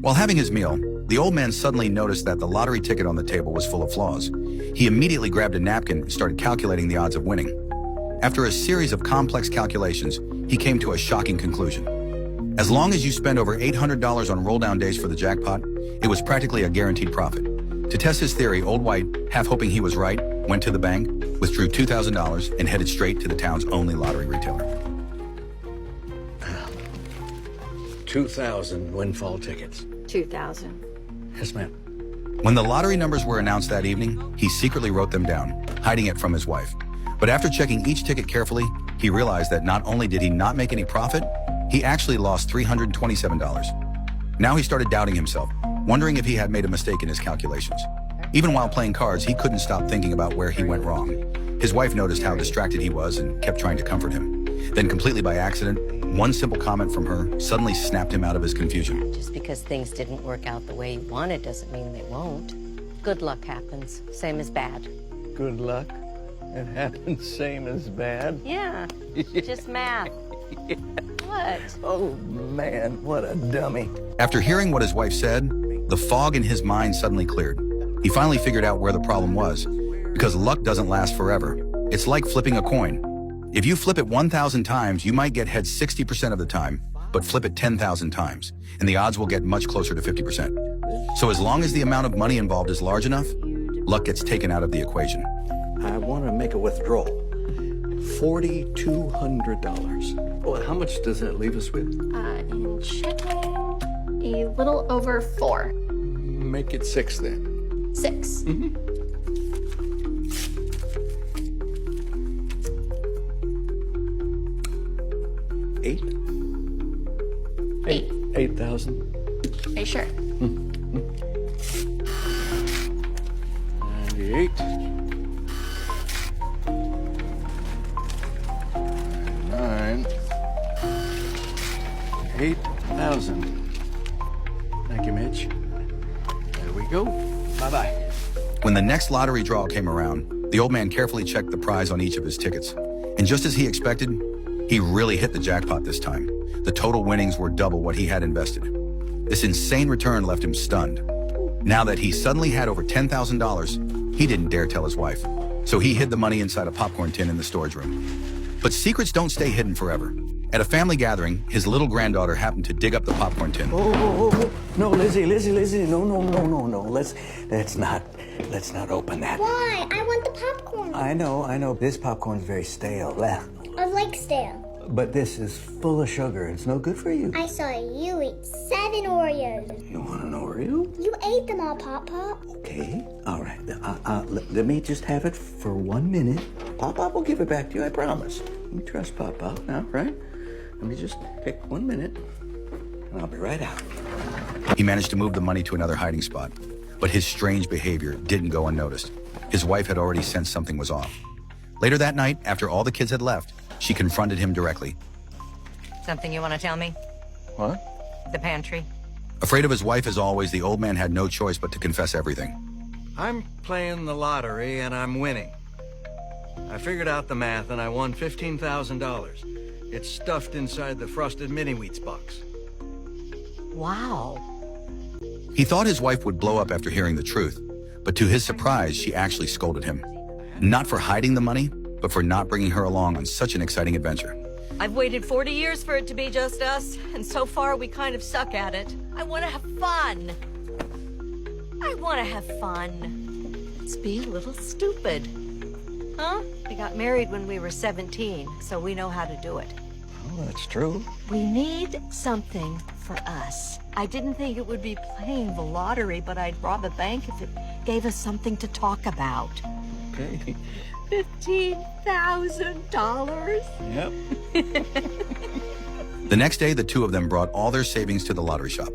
While having his meal, the old man suddenly noticed that the lottery ticket on the table was full of flaws. He immediately grabbed a napkin and started calculating the odds of winning. After a series of complex calculations, he came to a shocking conclusion. As long as you spend over $800 on roll-down days for the jackpot, it was practically a guaranteed profit. To test his theory, Old White, half hoping he was right, went to the bank, withdrew $2,000, and headed straight to the town's only lottery retailer. 2,000 windfall tickets. 2,000. Yes, ma'am. When the lottery numbers were announced that evening, he secretly wrote them down, hiding it from his wife. But after checking each ticket carefully, he realized that not only did he not make any profit, he actually lost $327. Now he started doubting himself, wondering if he had made a mistake in his calculations. Even while playing cards, he couldn't stop thinking about where he went wrong. His wife noticed how distracted he was and kept trying to comfort him. Then, completely by accident, one simple comment from her suddenly snapped him out of his confusion. Just because things didn't work out the way you wanted doesn't mean they won't. Good luck happens, same as bad. Good luck. It happens same as bad. Yeah, just math. Yeah. What? Oh, man, what a dummy. After hearing what his wife said, the fog in his mind suddenly cleared. He finally figured out where the problem was. Because luck doesn't last forever. It's like flipping a coin. If you flip it 1,000 times, you might get heads 60% of the time, but flip it 10,000 times, and the odds will get much closer to 50%. So as long as the amount of money involved is large enough, luck gets taken out of the equation. I want to make a withdrawal. $4,200. Well, how much does that leave us with? In checking, a little over 4. Make it 6 then. 6. Eight? 8. 8,000. Are you sure? 98. 9. 8,000. Thank you, Mitch. There we go. Bye-bye. When the next lottery draw came around, the old man carefully checked the prize on each of his tickets. And just as he expected, he really hit the jackpot this time. The total winnings were double what he had invested. This insane return left him stunned. Now that he suddenly had over $10,000, he didn't dare tell his wife. So he hid the money inside a popcorn tin in the storage room. But secrets don't stay hidden forever. At a family gathering, his little granddaughter happened to dig up the popcorn tin. Oh. No, Lizzie. No. Let's not open that. Why? I want the popcorn. I know. This popcorn's very stale. I like stale. But this is full of sugar. It's no good for you. I saw you eat 7 Oreos. You want an Oreo? You ate them all, Pop. Okay. All right. Let me just have it for 1 minute. Pop will give it back to you, I promise. You trust Pop now, right? Let me just take 1 minute, and I'll be right out. He managed to move the money to another hiding spot, but his strange behavior didn't go unnoticed. His wife had already sensed something was off. Later that night, after all the kids had left, she confronted him directly. Something you want to tell me? What? The pantry? Afraid of his wife as always, the old man had no choice but to confess everything. I'm playing the lottery and I'm winning. I figured out the math and I won $15,000. It's stuffed inside the frosted mini-wheats box. Wow. He thought his wife would blow up after hearing the truth, but to his surprise, she actually scolded him. Not for hiding the money, but for not bringing her along on such an exciting adventure. I've waited 40 years for it to be just us, and so far we kind of suck at it. I want to have fun. Let's be a little stupid. Huh? We got married when we were 17, so we know how to do it. Oh, that's true. We need something for us. I didn't think it would be playing the lottery, but I'd rob a bank if it gave us something to talk about. Okay. $15,000. Yep. The next day, the two of them brought all their savings to the lottery shop.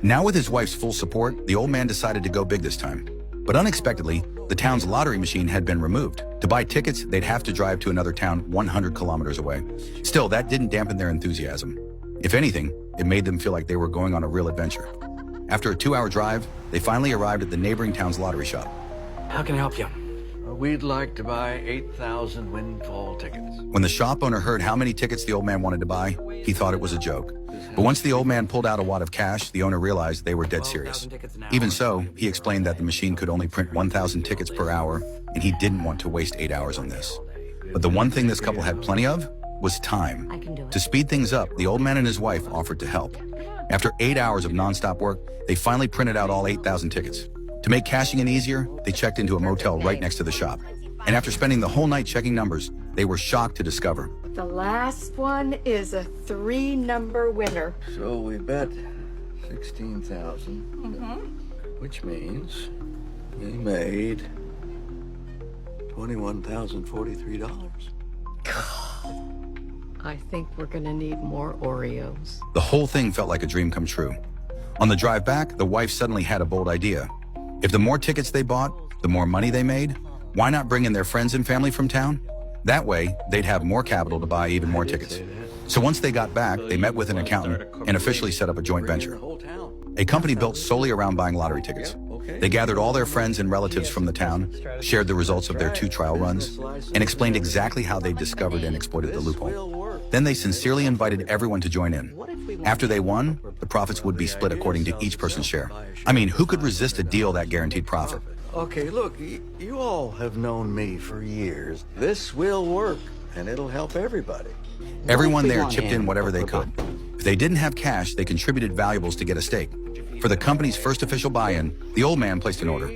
Now with his wife's full support, the old man decided to go big this time. But unexpectedly, the town's lottery machine had been removed. To buy tickets, they'd have to drive to another town 100 kilometers away. Still, that didn't dampen their enthusiasm. If anything, it made them feel like they were going on a real adventure. After a 2-hour drive, they finally arrived at the neighboring town's lottery shop. How can I help you? We'd like to buy 8,000 windfall tickets. When the shop owner heard how many tickets the old man wanted to buy, he thought it was a joke. But once the old man pulled out a wad of cash, the owner realized they were dead serious. Even so, he explained that the machine could only print 1,000 tickets per hour, and he didn't want to waste 8 hours on this. But the one thing this couple had plenty of was time. I can do it. To speed things up, the old man and his wife offered to help. After 8 hours of nonstop work, they finally printed out all 8,000 tickets. To make cashing in easier, they checked into a motel right next to the shop. And after spending the whole night checking numbers, they were shocked to discover The last one is a 3-number winner. So we bet 16,000, which means we made $21,043. I think we're gonna need more Oreos. the whole thing felt like a dream come true. On the drive back, the wife suddenly had a bold idea. If the more tickets they bought, the more money they made, why not bring in their friends and family from town? That way, they'd have more capital to buy even more tickets. So once they got back, they met with an accountant and officially set up a joint venture. A company built solely around buying lottery tickets. They gathered all their friends and relatives from the town, shared the results of their 2 trial runs, and explained exactly how they discovered and exploited the loophole. Then they sincerely invited everyone to join in. After they won, the profits would be split according to each person's share. I mean, who could resist a deal that guaranteed profit? Okay, look, you all have known me for years. This will work, and it'll help everybody. Everyone there chipped in whatever they could. If they didn't have cash, they contributed valuables to get a stake. For the company's first official buy-in, the old man placed an order.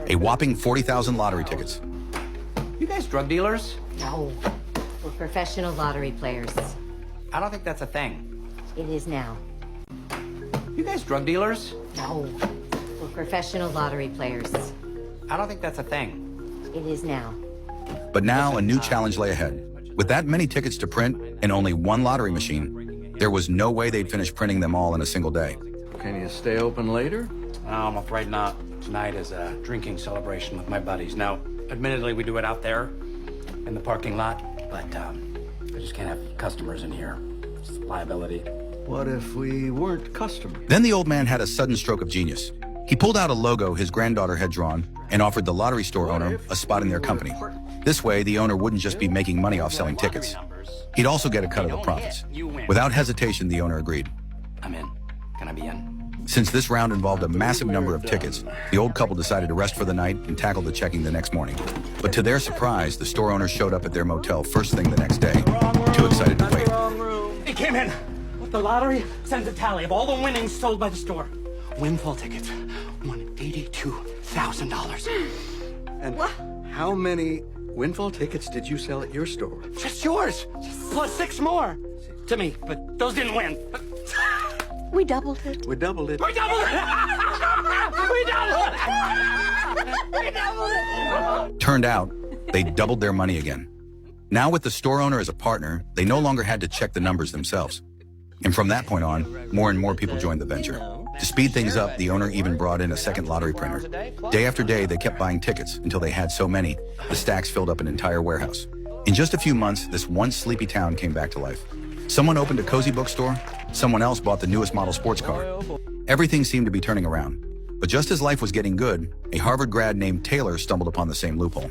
A whopping 40,000 lottery tickets. You guys drug dealers? No, we're professional lottery players. I don't think that's a thing. It is now. You guys drug dealers? No, we're professional lottery players. I don't think that's a thing. It is now. But now a new challenge lay ahead. With that many tickets to print and only one lottery machine, there was no way they'd finish printing them all in a single day. Can you stay open later? No, I'm afraid not. Tonight is a drinking celebration with my buddies. Now, admittedly, we do it out there in the parking lot, but I just can't have customers in here. It's a liability. What if we weren't customers? Then the old man had a sudden stroke of genius. He pulled out a logo his granddaughter had drawn and offered the lottery store owner a spot in their company. This way, the owner wouldn't just be making money off selling tickets. He'd also get a cut of the profits. Without hesitation, the owner agreed. I'm in. Can I be in? Since this round involved a massive number of tickets, the old couple decided to rest for the night and tackle the checking the next morning. But to their surprise, the store owner showed up at their motel first thing the next day, too excited to wait. It came in. The lottery sends a tally of all the winnings sold by the store. Windfall tickets won $82,000. And how many windfall tickets did you sell at your store? Just yours, plus 6 more to me, but those didn't win. We doubled it. We doubled it. We doubled it! We doubled it! We doubled it! Turned out, they doubled their money again. Now with the store owner as a partner, they no longer had to check the numbers themselves. And from that point on, more and more people joined the venture. To speed things up, the owner even brought in a second lottery printer. Day after day, they kept buying tickets until they had so many, the stacks filled up an entire warehouse. In just a few months, this once sleepy town came back to life. Someone opened a cozy bookstore, someone else bought the newest model sports car. Everything seemed to be turning around. But just as life was getting good, a Harvard grad named Taylor stumbled upon the same loophole.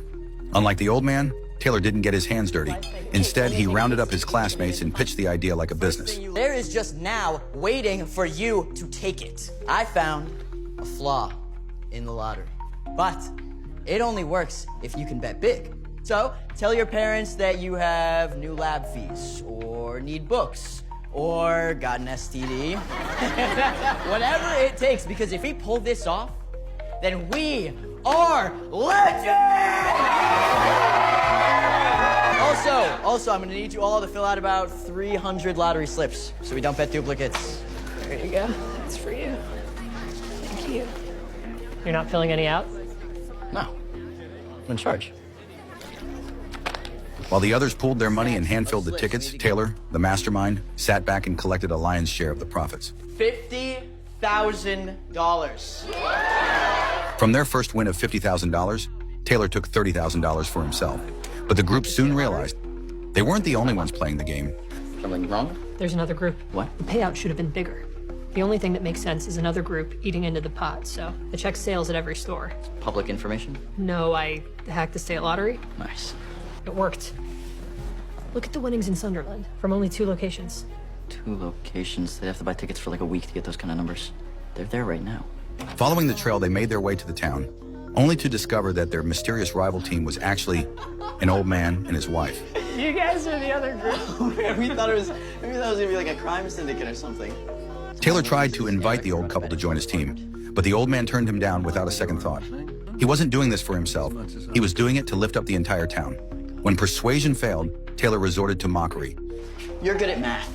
Unlike the old man, Taylor didn't get his hands dirty. Instead, he rounded up his classmates and pitched the idea like a business. There is just now waiting for you to take it. I found a flaw in the lottery, but it only works if you can bet big. So tell your parents that you have new lab fees, or need books, or got an STD. Whatever it takes, because if we pull this off, then we are legends! Also, I'm gonna need you all to fill out about 300 lottery slips so we don't bet duplicates. There you go. That's for you. Thank you. You're not filling any out? No, I'm in charge. While the others pooled their money and hand-filled the tickets, Taylor, the mastermind, sat back and collected a lion's share of the profits. $50,000. From their first win of $50,000, Taylor took $30,000 for himself. But the group soon realized they weren't the only ones playing the game. Something wrong? There's another group. What? The payout should have been bigger. The only thing that makes sense is another group eating into the pot, so I checked sales at every store. Public information? No, I hacked the state lottery. Nice. It worked. Look at the winnings in Sunderland, from only 2 locations. 2 locations. They'd have to buy tickets for like a week to get those kind of numbers. They're there right now. Following the trail, they made their way to the town, only to discover that their mysterious rival team was actually an old man and his wife. You guys are the other group. Oh man, we thought it was gonna be like a crime syndicate or something. Taylor tried to invite the old couple to join his team, but the old man turned him down without a second thought. He wasn't doing this for himself. He was doing it to lift up the entire town. When persuasion failed, Taylor resorted to mockery. You're good at math.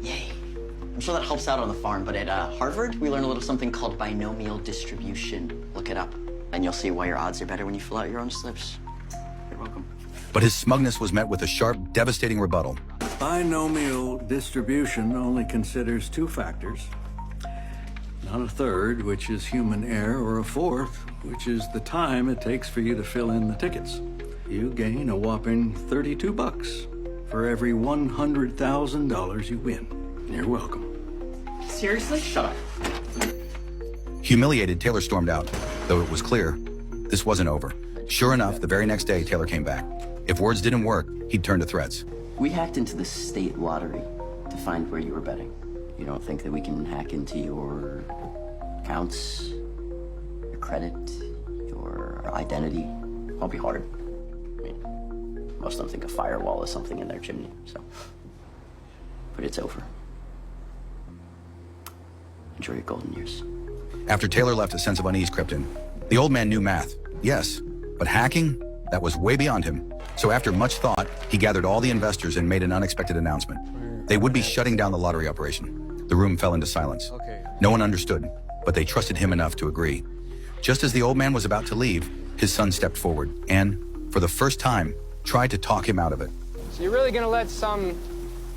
Yay. I'm sure that helps out on the farm, but at Harvard, we learn a little something called binomial distribution. Look it up, and you'll see why your odds are better when you fill out your own slips. You're welcome. But his smugness was met with a sharp, devastating rebuttal. Binomial distribution only considers 2 factors. Not a third, which is human error, or a fourth, which is the time it takes for you to fill in the tickets. You gain a whopping $32 for every $100,000 you win. You're welcome. Seriously? Shut up. Humiliated, Taylor stormed out, though it was clear this wasn't over. Sure enough, the very next day, Taylor came back. If words didn't work, he'd turn to threats. We hacked into the state lottery to find where you were betting. You don't think that we can hack into your accounts, your credit, your identity? Won't be hard. I mean, most of them think a firewall is something in their chimney, so. But it's over. Enjoy your golden years. After Taylor left, a sense of unease crept in. The old man knew math, yes, but hacking? That was way beyond him. So after much thought, he gathered all the investors and made an unexpected announcement. They would be shutting down the lottery operation. The room fell into silence. No one understood, but they trusted him enough to agree. Just as the old man was about to leave, his son stepped forward and, for the first time, tried to talk him out of it. So you're really gonna let some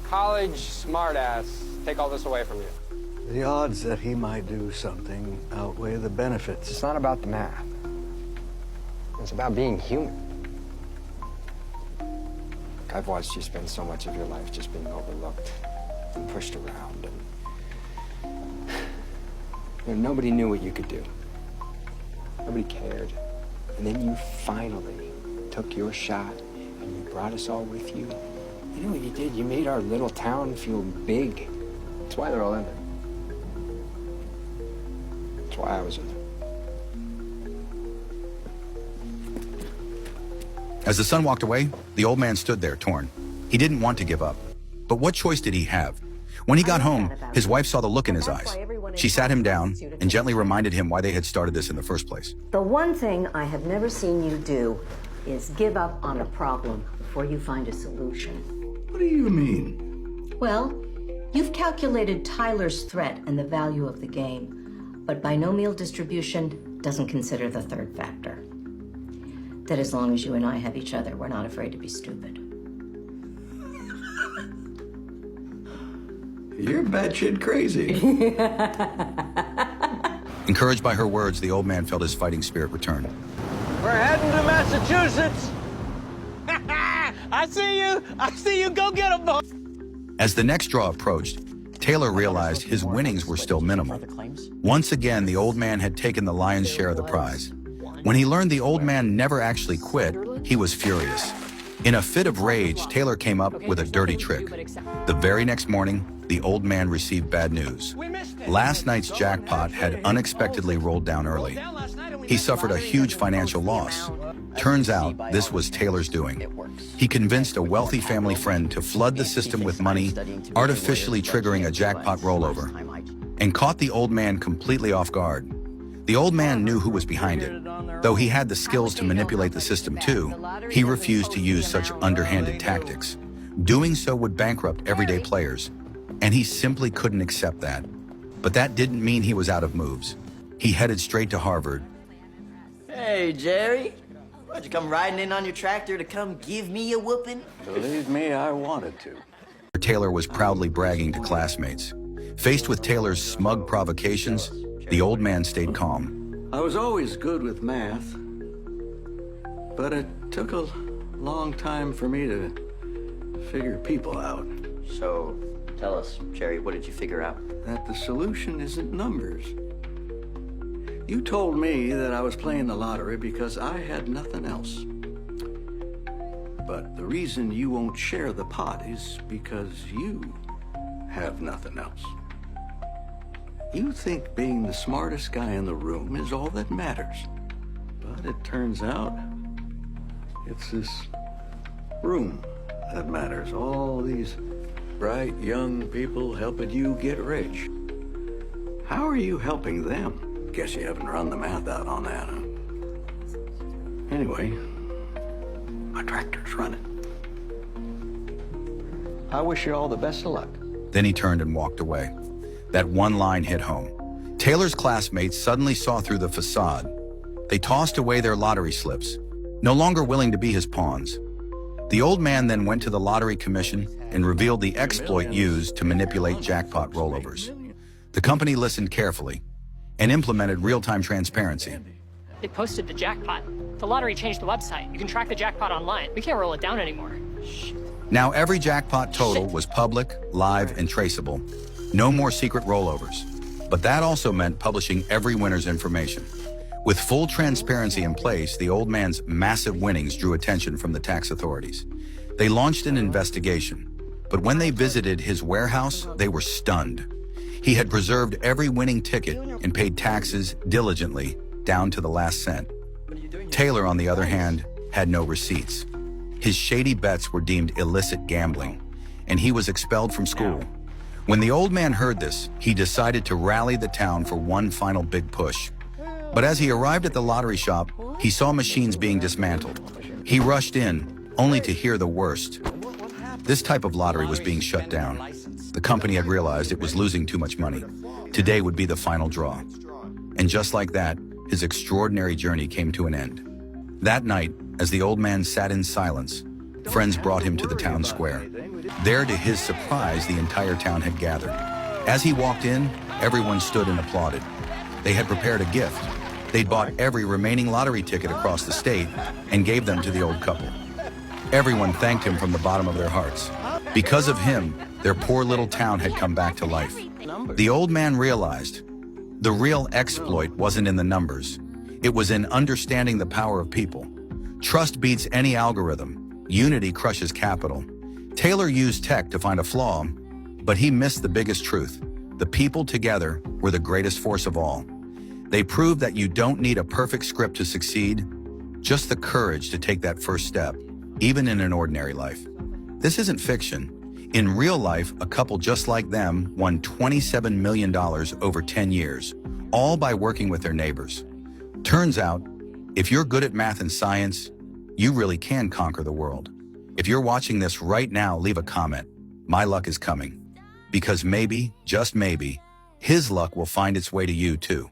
college smartass take all this away from you? The odds that he might do something outweigh the benefits. It's not about the math. It's about being human. I've watched you spend so much of your life just being overlooked and pushed around, and nobody knew what you could do. Nobody cared. And then you finally took your shot, and you brought us all with you. You know what you did? You made our little town feel big. That's why they're all in there. That's why I was in there. As the son walked away, the old man stood there, torn. He didn't want to give up. But what choice did he have? When he got home, his wife saw the look in his eyes. She sat him down and gently reminded him why they had started this in the first place. The one thing I have never seen you do is give up on a problem before you find a solution. What do you mean? Well, you've calculated Tyler's threat and the value of the game, but binomial distribution doesn't consider the third factor. That as long as you and I have each other, we're not afraid to be stupid. You're batshit crazy. Encouraged by her words, the old man felt his fighting spirit return. We're heading to Massachusetts. I see you. Go get 'em, boy. As the next draw approached, Taylor realized his winnings were still minimal. Once again, the old man had taken the lion's share of the prize. When he learned the old man never actually quit, he was furious. In a fit of rage, Taylor came up with a dirty trick. The very next morning, the old man received bad news. Last night's jackpot had unexpectedly rolled down early. He suffered a huge financial loss. Turns out this was Taylor's doing. He convinced a wealthy family friend to flood the system with money, artificially triggering a jackpot rollover, and caught the old man completely off guard. The old man knew who was behind it. Though he had the skills to manipulate the system too, he refused to use such underhanded tactics. Doing so would bankrupt everyday players, and he simply couldn't accept that. But that didn't mean he was out of moves. He headed straight to Harvard. Hey, Jerry. Why'd you come riding in on your tractor to come give me a whooping? Believe me, I wanted to. Taylor was proudly bragging to classmates. Faced with Taylor's smug provocations, the old man stayed calm. I was always good with math, but it took a long time for me to figure people out. So, Tell us, Jerry, what did you figure out? That the solution isn't numbers. You told me that I was playing the lottery because I had nothing else. But the reason you won't share the pot is because you have nothing else. You think being the smartest guy in the room is all that matters. But it turns out it's this room that matters. All these bright young people helping you get rich. How are you helping them? Guess you haven't run the math out on that, huh? Anyway, my tractor's running. I wish you all the best of luck. Then he turned and walked away. That one line hit home. Taylor's classmates suddenly saw through the facade. They tossed away their lottery slips, no longer willing to be his pawns. The old man then went to the lottery commission and revealed the exploit used to manipulate jackpot rollovers. The company listened carefully and implemented real-time transparency. They posted the jackpot. The lottery changed the website. You can track the jackpot online. We can't roll it down anymore. Shit. Now every jackpot total was public, live, and traceable. No more secret rollovers. But that also meant publishing every winner's information. With full transparency in place, the old man's massive winnings drew attention from the tax authorities. They launched an investigation, but when they visited his warehouse, they were stunned. He had preserved every winning ticket and paid taxes diligently, down to the last cent. Taylor, on the other hand, had no receipts. His shady bets were deemed illicit gambling, and he was expelled from school. When the old man heard this, he decided to rally the town for one final big push. But as he arrived at the lottery shop, he saw machines being dismantled. He rushed in, only to hear the worst. This type of lottery was being shut down. The company had realized it was losing too much money. Today would be the final draw. And just like that, his extraordinary journey came to an end. That night, as the old man sat in silence, friends brought him to the town square. There, to his surprise, the entire town had gathered. As he walked in, everyone stood and applauded. They had prepared a gift. They'd bought every remaining lottery ticket across the state and gave them to the old couple. Everyone thanked him from the bottom of their hearts. Because of him, their poor little town had come back to life. The old man realized the real exploit wasn't in the numbers. It was in understanding the power of people. Trust beats any algorithm. Unity crushes capital. Taylor used tech to find a flaw, but he missed the biggest truth. The people together were the greatest force of all. They proved that you don't need a perfect script to succeed, just the courage to take that first step, even in an ordinary life. This isn't fiction. In real life, a couple just like them won $27 million over 10 years, all by working with their neighbors. Turns out, if you're good at math and science, you really can conquer the world. If you're watching this right now, leave a comment. My luck is coming. Because maybe, just maybe, his luck will find its way to you too.